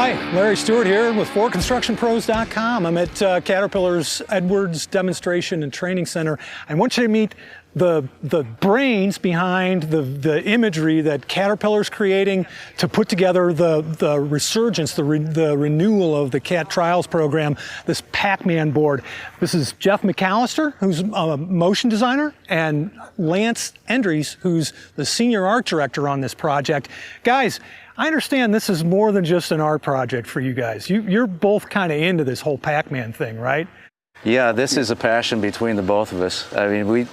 Hi, Larry Stewart here with ForConstructionPros.com. I'm at Caterpillar's Edwards Demonstration and Training Center. I want you to meet the brains behind the imagery that Caterpillar's creating to put together the resurgence, the renewal of the CAT Trials program, this PAC-MAN board. This is Jeff McAllister, who's a motion designer, and Lance Endries, who's the senior art director on this project. Guys, I understand this is more than just an art project for you guys. You're both kind of into this whole PAC-MAN thing, right? Yeah, this is a passion between the both of us. I mean,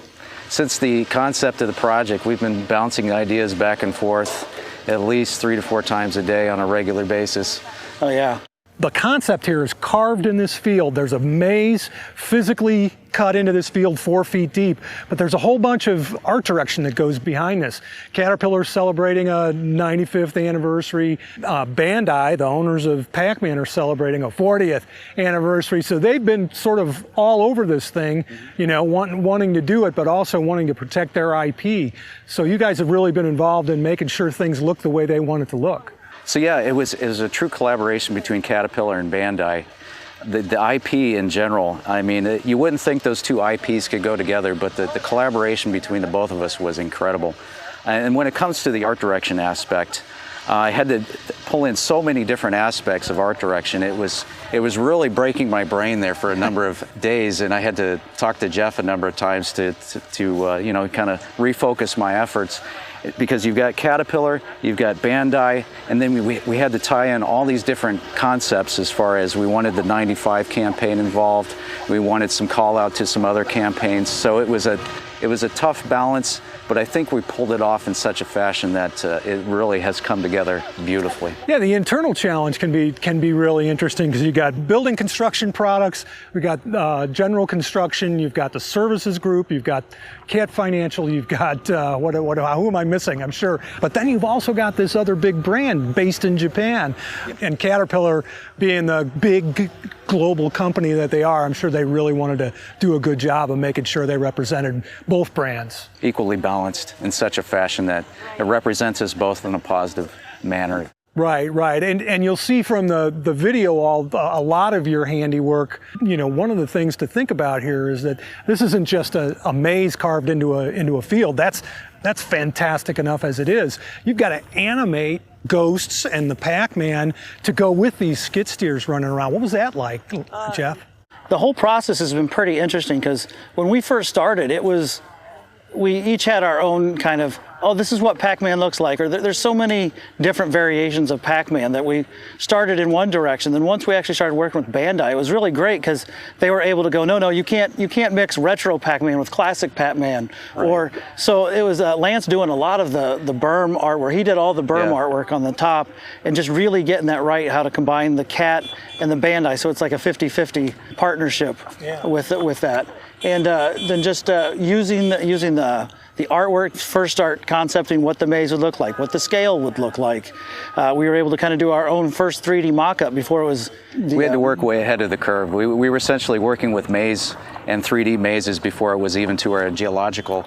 since the concept of the project, we've been bouncing ideas back and forth at least 3 to 4 times a day on a regular basis. Oh, yeah. The concept here is carved in this field. There's a maze physically cut into this field 4 feet deep, but there's a whole bunch of art direction that goes behind this. Caterpillar's celebrating a 95th anniversary. Bandai, the owners of PAC-MAN, are celebrating a 40th anniversary. So they've been sort of all over this thing, you know, wanting to do it, but also wanting to protect their IP. So you guys have really been involved in making sure things look the way they want it to look. So yeah, it was a true collaboration between Caterpillar and Bandai. The IP in general, I mean, you wouldn't think those two IPs could go together, but the collaboration between the both of us was incredible. And when it comes to the art direction aspect, I had to pull in so many different aspects of art direction. It was really breaking my brain there for a number of days, and I had to talk to Jeff a number of times to you know, kind of refocus my efforts. Because you've got Caterpillar, you've got Bandai, and then we had to tie in all these different concepts as far as we wanted the 95 campaign involved. We wanted some call out to some other campaigns. So it was a tough balance, but I think we pulled it off in such a fashion that it really has come together beautifully. Yeah, the internal challenge can be really interesting because you've got building construction products, we've got general construction, you've got the services group, you've got CAT Financial, you've got, who am I missing? I'm sure. But then you've also got this other big brand based in Japan. And Caterpillar, being the big global company that they are, I'm sure they really wanted to do a good job of making sure they represented both brands. Equally balanced in such a fashion that it represents us both in a positive manner. Right, right. And you'll see from the video a lot of your handiwork. You know, one of the things to think about here is that this isn't just a maze carved into a field. That's fantastic enough as it is. You've got to animate ghosts and the Pac-Man to go with these skid steers running around. What was that like, Jeff? The whole process has been pretty interesting because when we first started, we each had our own kind of, oh, this is what Pac-Man looks like, or there's so many different variations of Pac-Man that we started in one direction. Then once we actually started working with Bandai, it was really great because they were able to go, no, you can't mix retro Pac-Man with classic Pac-Man. Right. Or so it was Lance doing a lot of the berm artwork. He did all the berm artwork on the top and just really getting that right, how to combine the CAT and the Bandai. So it's like a 50-50 partnership with that. And then just using the artwork, first start concepting what the maze would look like, what the scale would look like. We were able to kind of do our own first 3D mock-up before it was... We had to work way ahead of the curve. We were essentially working with maze and 3D mazes before it was even to our geological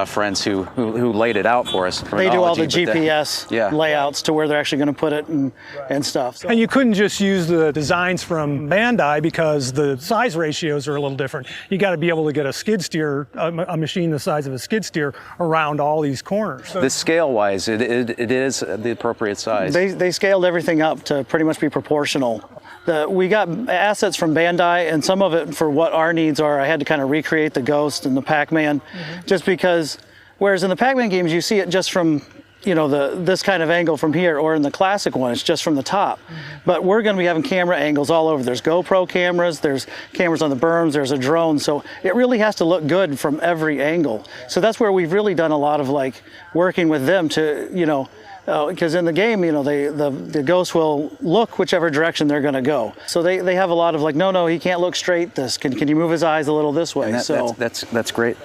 friends who laid it out for us. They do all the GPS layouts to where they're actually going to put it and stuff. So. And you couldn't just use the designs from Bandai because the size ratios are a little different. You got to be able to get a skid steer, a machine the size of a skid steer, around all these corners. So, the scale-wise, it is the appropriate size. They scaled everything up to pretty much be proportional. We got assets from Bandai, and some of it for what our needs are. I had to kind of recreate the Ghost and the Pac-Man, just because, whereas in the Pac-Man games you see it just from, you know, this kind of angle from here, or in the classic one it's just from the top. But we're going to be having camera angles all over. There's GoPro cameras, there's cameras on the berms, there's a drone, so it really has to look good from every angle. So that's where we've really done a lot of like working with them to, you know, because in the game, you know, the ghost will look whichever direction they're going to go. So they have a lot of like, no, he can't look straight. Can you move his eyes a little this way? And that's great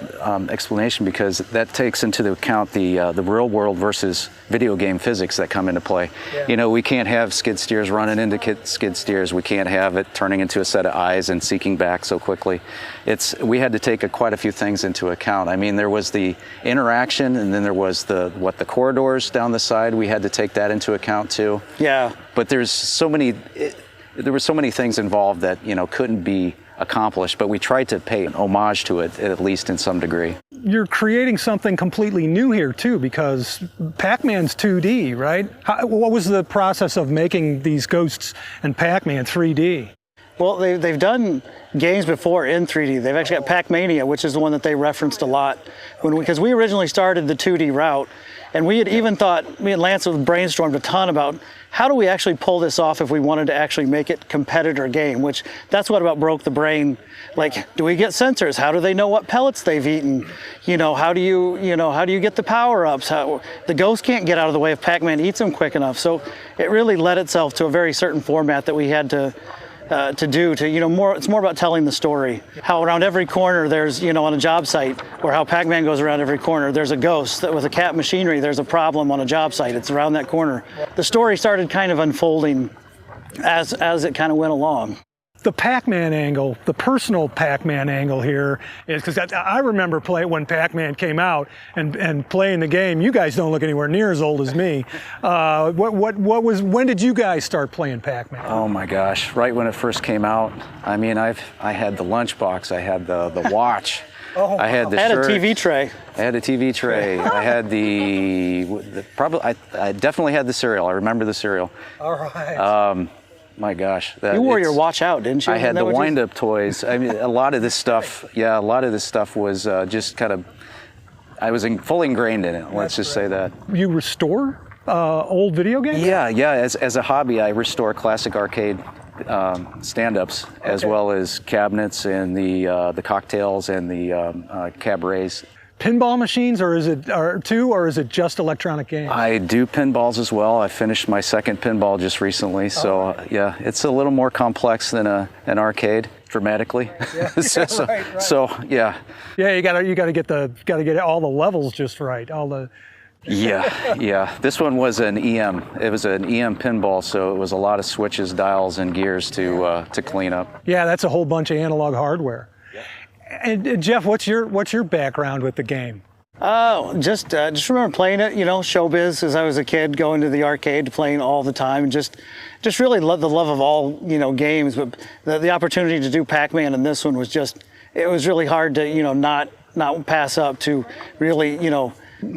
explanation, because that takes into account the real world versus video game physics that come into play. Yeah. You know, we can't have skid steers running into skid steers. We can't have it turning into a set of eyes and seeking back so quickly. We had to take quite a few things into account. I mean, there was the interaction, and then there was the corridors down the side. side, we had to take that into account too. Yeah. But there were so many things involved that, you know, couldn't be accomplished, but we tried to pay an homage to it, at least in some degree. You're creating something completely new here too, because Pac-Man's 2D, right? What was the process of making these Ghosts and Pac-Man 3D? Well, they've done games before in 3D. They've actually got Pac-Mania, which is the one that they referenced a lot, because we originally started the 2D route, and we had even thought, me and Lance have brainstormed a ton about how do we actually pull this off if we wanted to actually make it competitor game, which that's what about broke the brain. Like, do we get sensors? How do they know what pellets they've eaten? You know, how do you get the power-ups? The ghost can't get out of the way if Pac-Man eats them quick enough. So it really led itself to a very certain format that we had to do, it's more about telling the story. How around every corner there's, on a job site, or how Pac-Man goes around every corner, there's a ghost. That with a cat machinery, there's a problem on a job site. It's around that corner. The story started kind of unfolding as it kind of went along. The Pac-Man angle, the personal Pac-Man angle here is because I remember when Pac-Man came out and playing the game. You guys don't look anywhere near as old as me. When did you guys start playing Pac-Man? Oh my gosh, right when it first came out. I mean, I had the lunchbox, I had the watch. Oh, I had the I had shirt. a TV tray. I had a TV tray. I had I definitely had the cereal. I remember the cereal. All right. My gosh. You wore your watch out, didn't you? I had the wind-up toys. I mean, a lot of this stuff was just kind of, I was fully ingrained in it. Let's just say that. You restore old video games? Yeah. As a hobby, I restore classic arcade stand-ups, as well as cabinets and the cocktails and the cabarets. Pinball machines, or is it just electronic games? I do pinballs as well. I finished my second pinball just recently, so yeah, it's a little more complex than an arcade dramatically. Yeah. Right. So yeah. Yeah, you gotta get all the levels just right. All the. Yeah. This one was an EM. It was an EM pinball, so it was a lot of switches, dials, and gears to clean up. Yeah, that's a whole bunch of analog hardware. And Jeff, what's your background with the game? Just remember playing it, showbiz as I was a kid, going to the arcade, playing all the time, and just really the love of all, games. But the opportunity to do Pac-Man in this one was it was really hard to, not pass up, to really,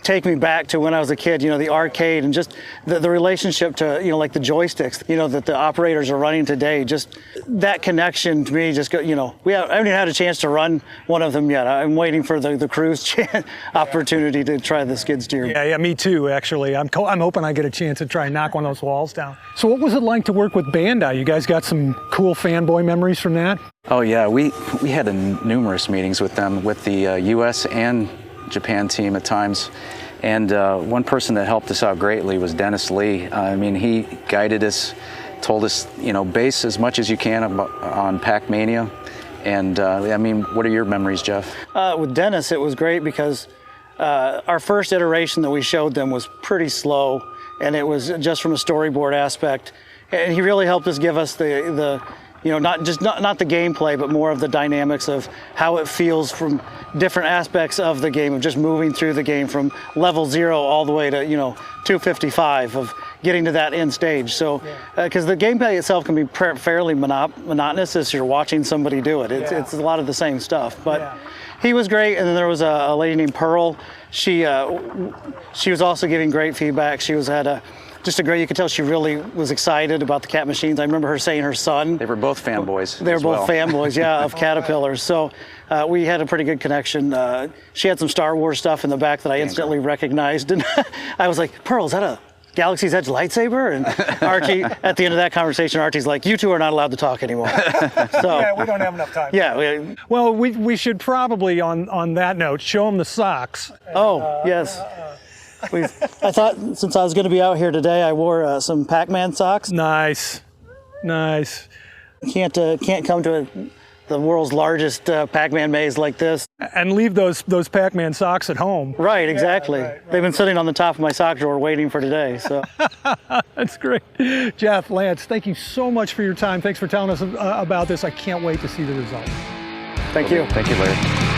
take me back to when I was a kid, the arcade, and just the relationship to, like the joysticks, that the operators are running today. Just that connection to me, I haven't even had a chance to run one of them yet. I'm waiting for the cruise opportunity to try the skid steer. Yeah, me too, actually. I'm hoping I get a chance to try and knock one of those walls down. So what was it like to work with Bandai? You guys got some cool fanboy memories from that? Oh yeah, we had numerous meetings with them, with the U.S. and Japan team at times, and one person that helped us out greatly was Dennis Lee. I mean, he guided us, told us, base as much as you can on Pac-Mania, and I mean, what are your memories, Jeff? With Dennis, it was great because our first iteration that we showed them was pretty slow, and it was just from a storyboard aspect, and he really helped us give us the not the gameplay, but more of the dynamics of how it feels from different aspects of the game, of just moving through the game from level 0 all the way to 255, of getting to that end stage. So because the gameplay itself can be fairly monotonous as you're watching somebody do it. It's a lot of the same stuff, but he was great. And then there was a lady named Pearl. She was also giving great feedback. She had you could tell she really was excited about the cat machines. I remember her saying her son. They were both fanboys. They were both fanboys, of Caterpillars. So we had a pretty good connection. She had some Star Wars stuff in the back that I instantly recognized. And I was like, Pearl, is that a Galaxy's Edge lightsaber? And Archie, at the end of that conversation, Archie's like, you two are not allowed to talk anymore. So, yeah, we don't have enough time. Yeah. Well, we should probably, on that note, show them the socks. Oh, yes. I thought since I was going to be out here today, I wore some Pac-Man socks. Nice. Can't come to the world's largest Pac-Man maze like this and leave those Pac-Man socks at home. Right, exactly. Yeah, right. They've been sitting on the top of my sock drawer waiting for today. So that's great. Jeff, Lance, thank you so much for your time. Thanks for telling us about this. I can't wait to see the results. Thank you. Thank you, Larry.